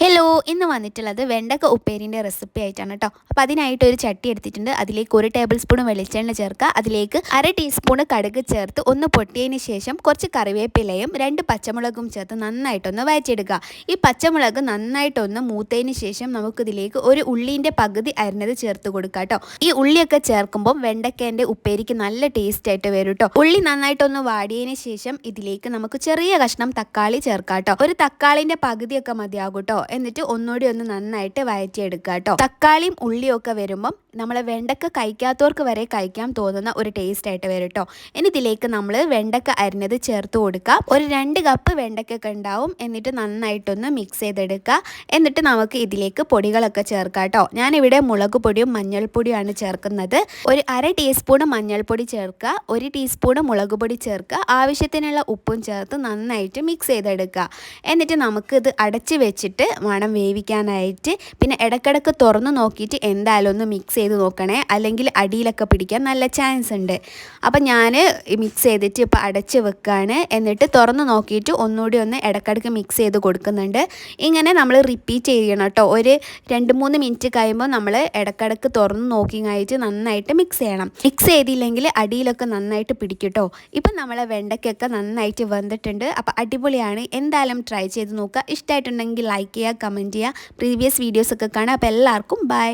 Hello, ഇന്ന് വന്നിട്ടുള്ളത് വെണ്ടക്ക ഉപ്പേരിൻ്റെ റെസിപ്പി ആയിട്ടാണ് കേട്ടോ. അപ്പോൾ അതിനായിട്ട് ഒരു ചട്ടി എടുത്തിട്ടുണ്ട്. അതിലേക്ക് 1 ടേബിൾ സ്പൂൺ വെളിച്ചെണ്ണ ചേർക്കുക. അതിലേക്ക് 1/2 ടീസ്പൂൺ കടുക് ചേർത്ത് ഒന്ന് പൊട്ടിയതിന് ശേഷം കുറച്ച് കറിവേപ്പിലയും 2 പച്ചമുളകും ചേർത്ത് നന്നായിട്ടൊന്ന് വഴറ്റിയെടുക്കുക. ഈ പച്ചമുളക് നന്നായിട്ടൊന്ന് മൂത്തതിന് ശേഷം നമുക്കിതിലേക്ക് ഒരു ഉള്ളീൻ്റെ പകുതി അരിഞ്ഞത് ചേർത്ത് കൊടുക്കുക കേട്ടോ. ഈ ഉള്ളിയൊക്കെ ചേർക്കുമ്പോൾ വെണ്ടക്കേൻ്റെ ഉപ്പേരിക്ക് നല്ല ടേസ്റ്റ് ആയിട്ട് വരും കേട്ടോ. ഉള്ളി നന്നായിട്ടൊന്ന് വാടിയതിന് ശേഷം ഇതിലേക്ക് നമുക്ക് ചെറിയ കഷ്ണം തക്കാളി ചേർക്കാം കേട്ടോ. ഒരു തക്കാളിൻ്റെ പകുതിയൊക്കെ മതിയാകും കേട്ടോ. എന്നിട്ട് ഒന്നുകൂടി ഒന്ന് നന്നായിട്ട് വഴറ്റിയെടുക്കുക കേട്ടോ. തക്കാളിയും ഉള്ളിയും ഒക്കെ വരുമ്പം നമ്മളെ വെണ്ടക്ക കഴിക്കാത്തവർക്ക് വരെ കഴിക്കാൻ തോന്നുന്ന ഒരു ടേസ്റ്റ് ആയിട്ട് വരും കേട്ടോ. ഇനി ഇതിലേക്ക് നമ്മൾ വെണ്ടക്ക അരിഞ്ഞത് ചേർത്ത് കൊടുക്കുക. ഒരു 2 കപ്പ് വെണ്ടക്കൊക്കെ ഉണ്ടാവും. എന്നിട്ട് നന്നായിട്ടൊന്ന് മിക്സ് ചെയ്തെടുക്കുക. എന്നിട്ട് നമുക്ക് ഇതിലേക്ക് പൊടികളൊക്കെ ചേർക്കാം കേട്ടോ. ഞാനിവിടെ മുളക് പൊടിയും മഞ്ഞൾപ്പൊടിയുമാണ് ചേർക്കുന്നത്. ഒരു 1/2 ടീസ്പൂൺ മഞ്ഞൾപ്പൊടി ചേർക്കുക, 1 ടീസ്പൂൺ മുളക് പൊടി ചേർക്കുക, ആവശ്യത്തിനുള്ള ഉപ്പും ചേർത്ത് നന്നായിട്ട് മിക്സ് ചെയ്തെടുക്കുക. എന്നിട്ട് നമുക്കിത് അടച്ച് വെച്ചിട്ട് വേണം വേവിക്കാനായിട്ട്. പിന്നെ ഇടയ്ക്കിടയ്ക്ക് തുറന്ന് നോക്കിയിട്ട് എന്തായാലും ഒന്ന് മിക്സ് ചെയ്ത് നോക്കണേ, അല്ലെങ്കിൽ അടിയിലൊക്കെ പിടിക്കാൻ നല്ല ചാൻസ് ഉണ്ട്. അപ്പം ഞാൻ മിക്സ് ചെയ്തിട്ട് ഇപ്പോൾ അടച്ച് വെക്കുകയാണ്. എന്നിട്ട് തുറന്ന് നോക്കിയിട്ട് ഒന്നുകൂടി ഒന്ന് ഇടയ്ക്കിടയ്ക്ക് മിക്സ് ചെയ്ത് കൊടുക്കുന്നുണ്ട്. ഇങ്ങനെ നമ്മൾ റിപ്പീറ്റ് ചെയ്യണം കേട്ടോ. ഒരു 2-3 മിനിറ്റ് കഴിയുമ്പോൾ നമ്മൾ ഇടയ്ക്കിടയ്ക്ക് തുറന്ന് നോക്കിയായിട്ട് നന്നായിട്ട് മിക്സ് ചെയ്യണം. മിക്സ് ചെയ്തില്ലെങ്കിൽ അടിയിലൊക്കെ നന്നായിട്ട് പിടിക്കും കേട്ടോ. ഇപ്പം നമ്മളെ വെണ്ടയ്ക്കൊക്കെ നന്നായിട്ട് വെന്തിട്ടുണ്ട്. അപ്പോൾ അടിപൊളിയാണ്. എന്തായാലും ട്രൈ ചെയ്ത് നോക്കുക. ഇഷ്ടമായിട്ടുണ്ടെങ്കിൽ ലൈക്ക് ചെയ്യുക, കമൻറ്റ് ചെയ്യുക, പ്രീവിയസ് വീഡിയോസൊക്കെ കാണുക. അപ്പോൾ എല്ലാവർക്കും ബൈ.